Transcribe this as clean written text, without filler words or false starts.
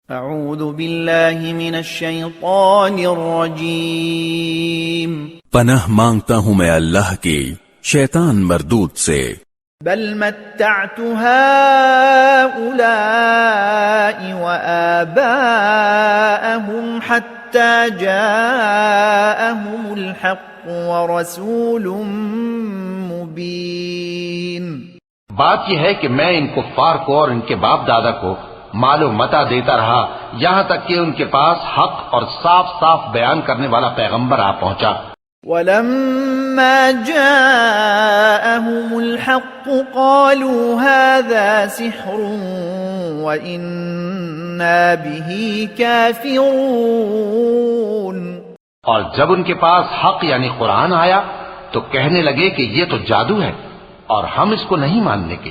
اعوذ باللہ من الشیطان الرجیم پناہ مانگتا ہوں میں اللہ کی شیطان مردود سے۔ بل متعت هؤلاء وآباءهم حتى جاءهم الحق ورسول مبین۔ بات یہ ہے کہ میں ان کفار کو اور ان کے باپ دادا کو مال و متاع دیتا رہا یہاں تک کہ ان کے پاس حق اور صاف صاف بیان کرنے والا پیغمبر آ پہنچا۔ وَلَمَّا جَاءَهُمُ الْحَقُّ قَالُوا هَذَا سِحْرٌ وَإِنَّا بِهِ كَافِرُونَ۔ اور جب ان کے پاس حق یعنی قرآن آیا تو کہنے لگے کہ یہ تو جادو ہے اور ہم اس کو نہیں ماننے کے۔